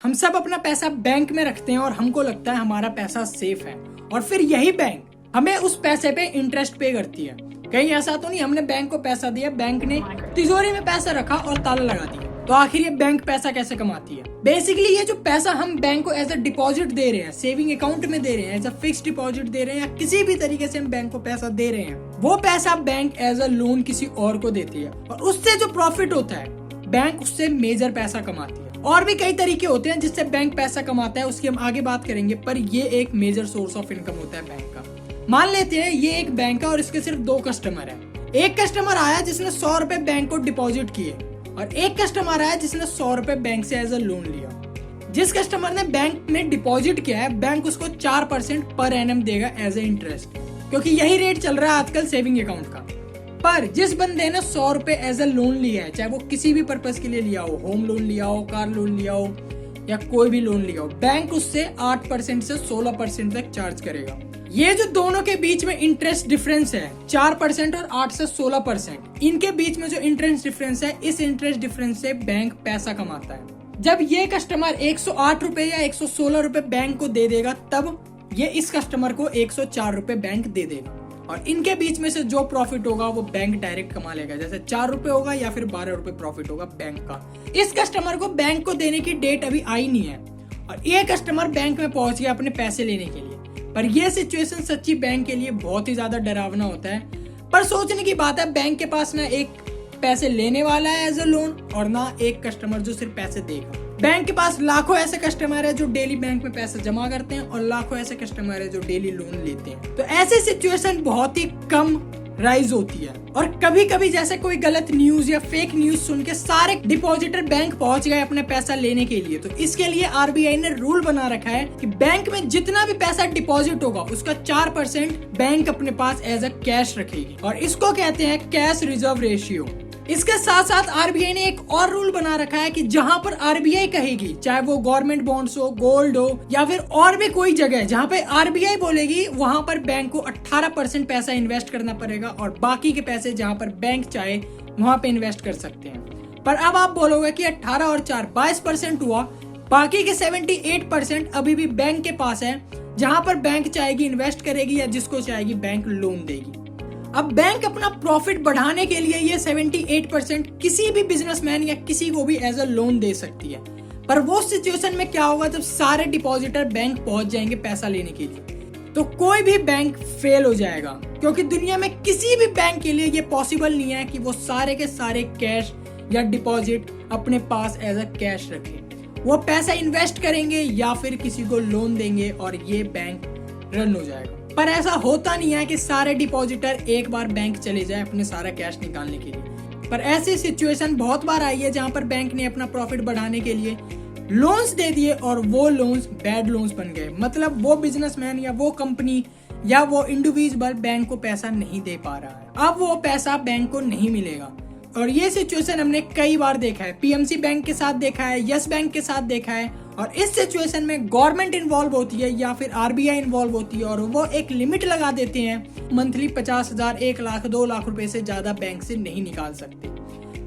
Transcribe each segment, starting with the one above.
हम सब अपना पैसा बैंक में रखते हैं और हमको लगता है हमारा पैसा सेफ है और फिर यही बैंक हमें उस पैसे पे इंटरेस्ट पे करती है। कहीं ऐसा तो नहीं हमने बैंक को पैसा दिया, बैंक ने तिजोरी में पैसा रखा और ताला लगा दिया। तो आखिर ये बैंक पैसा कैसे कमाती है? बेसिकली ये जो पैसा हम बैंक को एज अ डिपॉजिट दे रहे हैं, सेविंग अकाउंट में दे रहे हैं, एज अ फिक्स डिपॉजिट दे रहे हैं, या किसी भी तरीके से हम बैंक को पैसा दे रहे हैं, वो पैसा बैंक एज अ लोन किसी और को देती है और उससे जो प्रॉफिट होता है बैंक उससे मेजर पैसा कमाती है। और भी कई तरीके होते हैं जिससे बैंक पैसा कमाता है, उसकी हम आगे बात करेंगे, पर ये एक मेजर सोर्स ऑफ इनकम होता है बैंक का। मान लेते हैं ये एक बैंक है और इसके सिर्फ 2 कस्टमर है। एक कस्टमर आया जिसने 100 रुपए बैंक को डिपॉजिट किए और एक कस्टमर आया जिसने 100 रुपए बैंक से एज अ लोन लिया। जिस कस्टमर ने बैंक में डिपॉजिट किया है, बैंक उसको 4% पर एनम देगा एज ए इंटरेस्ट, क्योंकि यही रेट चल रहा है आजकल सेविंग अकाउंट का। पर जिस बंदे ने 100 रुपए एज अ लोन लिया है, चाहे वो किसी भी पर्पस के लिए लिया हो, होम लोन लिया हो, कार लोन लिया हो या कोई भी लोन लिया हो, बैंक उससे 8% से 16% तक चार्ज करेगा। ये जो दोनों के बीच में इंटरेस्ट डिफरेंस है 4% और 8 से 16%, इनके बीच में जो इंटरेस्ट डिफरेंस है, इस इंटरेस्ट डिफरेंस से बैंक पैसा कमाता है। जब ये कस्टमर 108 रुपए या 116 रुपए बैंक को दे देगा, तब ये इस कस्टमर को 104 रुपए बैंक दे देगा और इनके बीच में से जो प्रॉफिट होगा वो बैंक डायरेक्ट कमा लेगा। जैसे 4 रुपए होगा या फिर 12 रुपए प्रॉफिट होगा बैंक का। इस कस्टमर को बैंक को देने की डेट अभी आई नहीं है और ये कस्टमर बैंक में पहुंच गया अपने पैसे लेने के लिए। पर यह सिचुएशन सच्ची बैंक के लिए बहुत ही ज्यादा डरावना होता है। पर सोचने की बात है, बैंक के पास ना एक पैसे लेने वाला है एज अ लोन और ना एक कस्टमर जो सिर्फ पैसे देगा। बैंक के पास लाखों ऐसे कस्टमर है जो डेली बैंक में पैसे जमा करते हैं और लाखों ऐसे कस्टमर है जो डेली लोन लेते हैं। तो ऐसी सिचुएशन बहुत ही कम राइज होती है और कभी कभी जैसे कोई गलत न्यूज या फेक न्यूज सुन के सारे डिपॉजिटर बैंक पहुंच गए अपने पैसा लेने के लिए। तो इसके लिए आरबीआई ने रूल बना रखा है कि बैंक में जितना भी पैसा डिपॉजिट होगा उसका 4% बैंक अपने पास एज अ कैश रखेगी और इसको कहते हैं कैश रिजर्व रेशियो। इसके साथ साथ आरबीआई ने एक और रूल बना रखा है कि जहां पर आरबीआई कहेगी, चाहे वो गवर्नमेंट बॉन्ड्स हो, गोल्ड हो या फिर और भी कोई जगह जहां पे आरबीआई बोलेगी, वहां पर बैंक को 18% पैसा इन्वेस्ट करना पड़ेगा और बाकी के पैसे जहां पर बैंक चाहे वहां पे इन्वेस्ट कर सकते हैं। पर अब आप बोलोगे कि 18 और 4 22% हुआ, बाकी के 78% अभी भी बैंक के पास है, जहां पर बैंक चाहेगी इन्वेस्ट करेगी या जिसको चाहेगी बैंक लोन देगी। अब बैंक अपना प्रॉफिट बढ़ाने के लिए ये 78% किसी भी बिजनेसमैन या किसी को भी एज अ लोन दे सकती है। पर वो सिचुएशन में क्या होगा जब सारे डिपॉजिटर बैंक पहुंच जाएंगे पैसा लेने के लिए? तो कोई भी बैंक फेल हो जाएगा, क्योंकि दुनिया में किसी भी बैंक के लिए ये पॉसिबल नहीं है कि वो सारे के सारे कैश या डिपॉजिट अपने पास एज अ कैश रखे। वो पैसा इन्वेस्ट करेंगे या फिर किसी को लोन देंगे और ये बैंक रन हो जाएगा। पर ऐसा होता नहीं है कि सारे डिपॉजिटर एक बार बैंक चले जाए अपने सारा कैश निकालने के लिए। पर ऐसी सिचुएशन बहुत बार आई है जहां पर बैंक ने अपना प्रॉफिट बढ़ाने के लिए लोन्स दे दिए और वो लोन्स बैड लोन्स बन गए। मतलब वो बिजनेसमैन या वो कंपनी या वो इंडिविजुअल बैंक को पैसा नहीं दे पा रहा है, अब वो पैसा बैंक को नहीं मिलेगा। और ये सिचुएशन हमने कई बार देखा है, पीएमसी बैंक के साथ देखा है, यस बैंक के साथ देखा है। और इस सिचुएशन में गवर्नमेंट इन्वॉल्व होती है या फिर आरबीआई इन्वॉल्व होती है और वो एक लिमिट लगा देते हैं, मंथली 50,000, 1 लाख, 2 लाख रुपए से ज्यादा बैंक से नहीं निकाल सकते,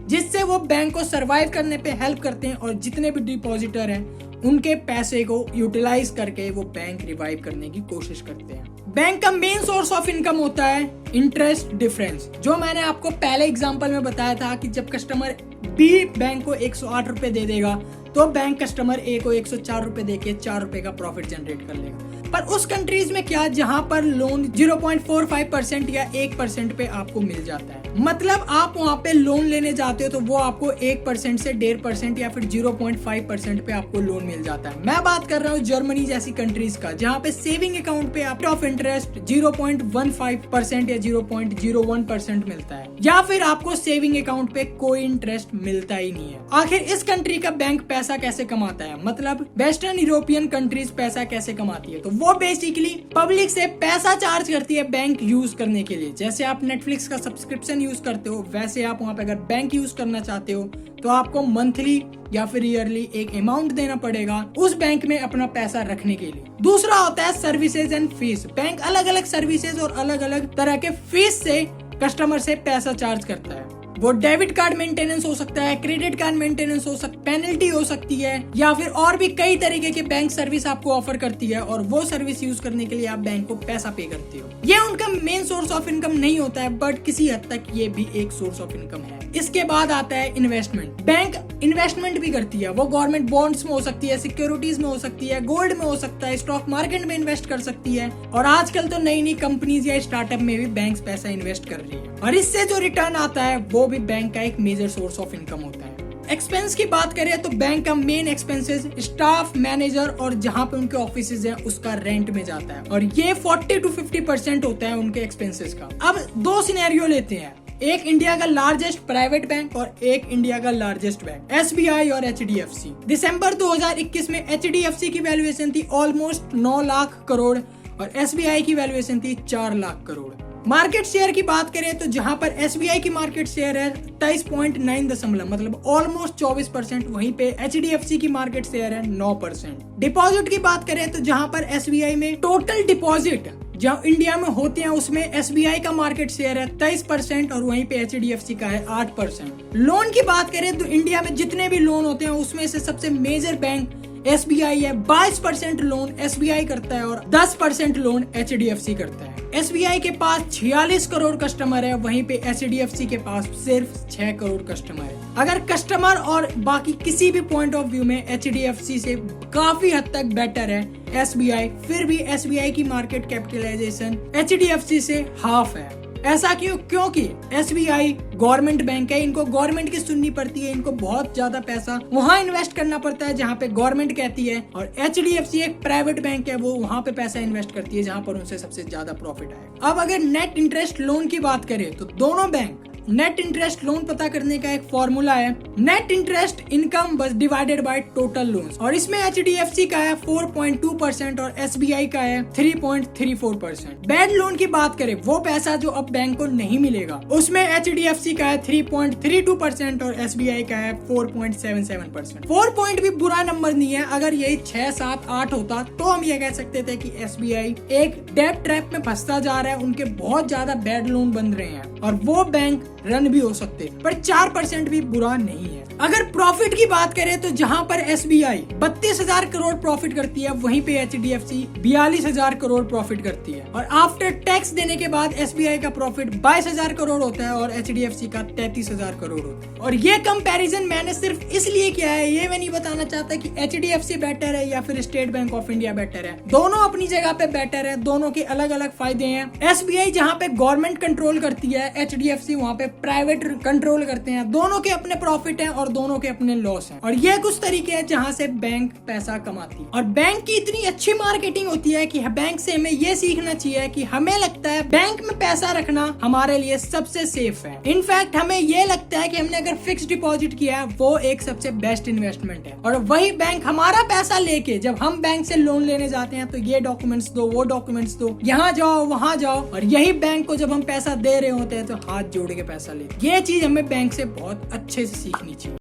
जिससे वो बैंक को सरवाइव करने पे हेल्प करते हैं और जितने भी डिपॉजिटर हैं उनके पैसे को यूटिलाइज करके वो बैंक रिवाइव करने की कोशिश करते हैं। बैंक का मेन सोर्स ऑफ इनकम होता है इंटरेस्ट डिफरेंस, जो मैंने आपको पहले एग्जांपल में बताया था कि जब कस्टमर बी बैंक को 108 रुपए दे देगा तो बैंक कस्टमर ए को 104 रुपए देके 4 रुपए का प्रॉफिट जनरेट कर लेगा। पर उस कंट्रीज में क्या, जहां पर लोन 0.45% या 1% पे आपको मिल जाता है, मतलब आप वहां पे लोन लेने जाते हो तो वो आपको 1% से 1.5% या फिर 0.5% पे आपको लोन मिल जाता है। मैं बात कर रहा हूँ जर्मनी जैसी कंट्रीज का, जहाँ पे सेविंग अकाउंट पे आप ऑफ इंटरेस्ट 0.15% या 0.01% मिलता है, या फिर आपको सेविंग अकाउंट पे कोई इंटरेस्ट मिलता ही नहीं है। आखिर इस कंट्री का बैंक पैसा कैसे कमाता है, मतलब वेस्टर्न यूरोपियन कंट्रीज पैसा कैसे कमाती है? तो वो बेसिकली पब्लिक से पैसा चार्ज करती है बैंक यूज करने के लिए। जैसे आप नेटफ्लिक्स का सब्सक्रिप्शन यूज करते हो, वैसे आप वहां पे अगर बैंक यूज करना चाहते हो तो आपको मंथली या फिर ईयरली एक अमाउंट देना पड़ेगा उस बैंक में अपना पैसा रखने के लिए। दूसरा होता है सर्विसेज एंड फीस। बैंक अलग अलग सर्विसेज और अलग अलग तरह के फीस से कस्टमर से पैसा चार्ज करता है। वो डेबिट कार्ड मेंटेनेंस हो सकता है, क्रेडिट कार्ड मेंटेनेंस हो सकता है, पेनल्टी हो सकती है, या फिर और भी कई तरीके के बैंक सर्विस आपको ऑफर करती है और वो सर्विस यूज करने के लिए आप बैंक को पैसा पे करते हो। ये उनका मेन सोर्स ऑफ इनकम नहीं होता है, बट किसी हद तक ये भी एक सोर्स ऑफ इनकम है। इसके बाद आता है इन्वेस्टमेंट। बैंक इन्वेस्टमेंट भी करती है, वो गवर्नमेंट बॉन्ड्स में हो सकती है, सिक्योरिटीज में हो सकती है, गोल्ड में हो सकता है, स्टॉक मार्केट में इन्वेस्ट कर सकती है, और आजकल तो नई नई कंपनीज या स्टार्टअप में भी बैंक पैसा इन्वेस्ट कर रही है, और इससे जो रिटर्न आता है वो भी बैंक का एक मेजर सोर्स ऑफ इनकम होता है। एक्सपेंस की बात करें तो बैंक का मेन एक्सपेंसेस स्टाफ, मैनेजर और जहां पे उनके ऑफिसेज हैं उसका रेंट में जाता है, और ये 40 to 50% होता है उनके एक्सपेंसेस का। अब दो सिनेरियो लेते हैं, एक इंडिया का लार्जेस्ट प्राइवेट बैंक और एक इंडिया का लार्जेस्ट बैंक SBI और HDFC। दिसंबर 2021 में HDFC की वैल्यूएशन थी ऑलमोस्ट 9 लाख करोड़ और SBI की वैल्यूएशन थी 4 लाख करोड़। मार्केट शेयर की बात करें तो जहां पर SBI की मार्केट शेयर है 27.9 मतलब ऑलमोस्ट 24%, वहीं पे HDFC की मार्केट शेयर है 9%। डिपॉजिट की बात करें तो जहां पर SBI में टोटल डिपॉजिट जहाँ इंडिया में होते हैं उसमें SBI का मार्केट शेयर है 23% और वहीं पे HDFC का है 8%। लोन की बात करें तो इंडिया में जितने भी लोन होते हैं उसमें से सबसे मेजर बैंक SBI है, 22% लोन SBI करता है और 10% लोन HDFC करता है। SBI के पास 46 करोड़ कस्टमर है, वहीं पे HDFC के पास सिर्फ 6 करोड़ कस्टमर है। अगर कस्टमर और बाकी किसी भी पॉइंट ऑफ व्यू में HDFC से काफी हद तक बेटर है SBI, फिर भी SBI की मार्केट कैपिटलाइजेशन HDFC से हाफ है। ऐसा क्यों? क्योंकि SBI गवर्नमेंट बैंक है, इनको गवर्नमेंट की सुननी पड़ती है, इनको बहुत ज्यादा पैसा वहां इन्वेस्ट करना पड़ता है जहां पे गवर्नमेंट कहती है, और HDFC एक प्राइवेट बैंक है, वो वहां पे पैसा इन्वेस्ट करती है जहां पर उनसे सबसे ज्यादा प्रॉफिट आएगा। अब अगर नेट इंटरेस्ट लोन की बात करें तो दोनों बैंक नेट इंटरेस्ट लोन पता करने का एक फॉर्मूला है, नेट इंटरेस्ट इनकम बस डिवाइडेड बाय टोटल लोन्स, और इसमें HDFC का है 4.2% और SBI का है 3.34%। बैड लोन की बात करें, वो पैसा जो अब बैंक को नहीं मिलेगा, उसमें HDFC का है 3.32% और SBI का है 4.77%। 4 पॉइंट भी बुरा नंबर नहीं है, अगर यही 6, 7, 8 होता तो हम ये कह सकते थे कि SBI एक डेब्ट ट्रैप में फंसता जा रहा है, उनके बहुत ज्यादा बैड लोन बन रहे हैं और वो बैंक रन भी हो सकते, पर 4% भी बुरा नहीं है। अगर प्रॉफिट की बात करें तो जहां पर SBI 32,000 करोड़ प्रॉफिट करती है, वहीं पे HDFC 42,000 करोड़ प्रॉफिट करती है, और आफ्टर टैक्स देने के बाद SBI का प्रॉफिट 22,000 करोड़ होता है और HDFC का 33,000 करोड़ होता है। और ये कंपैरिजन मैंने सिर्फ इसलिए किया है, ये मैं नहीं बताना चाहता कि HDFC बेटर है या फिर state bank of India better है, दोनों अपनी जगह पे बेटर है, दोनों के अलग अलग फायदे हैं। SBI जहाँ पे गवर्नमेंट कंट्रोल करती है, HDFC वहाँ पे प्राइवेट कंट्रोल करते हैं, दोनों के अपने प्रॉफिट हैं और दोनों के अपने लॉस हैं, और ये कुछ तरीके हैं जहां से बैंक पैसा कमाती है। और बैंक की इतनी अच्छी मार्केटिंग होती है कि बैंक से हमें ये सीखना चाहिए कि हमें लगता है बैंक में पैसा रखना हमारे लिए सबसे सेफ है। इनफैक्ट हमें ये लगता है कि हमने अगर फिक्स डिपॉजिट किया है वो एक सबसे बेस्ट इन्वेस्टमेंट है, और वही बैंक हमारा पैसा लेके जब हम बैंक से लोन लेने जाते हैं तो ये डॉक्यूमेंट्स दो, वो डॉक्यूमेंट्स दो, यहाँ जाओ वहाँ जाओ, और यही बैंक को जब हम पैसा दे रहे होते हैं तो हाथ जोड़ के पैसा ले। ये चीज हमें बैंक से बहुत अच्छे से सीखनी चाहिए।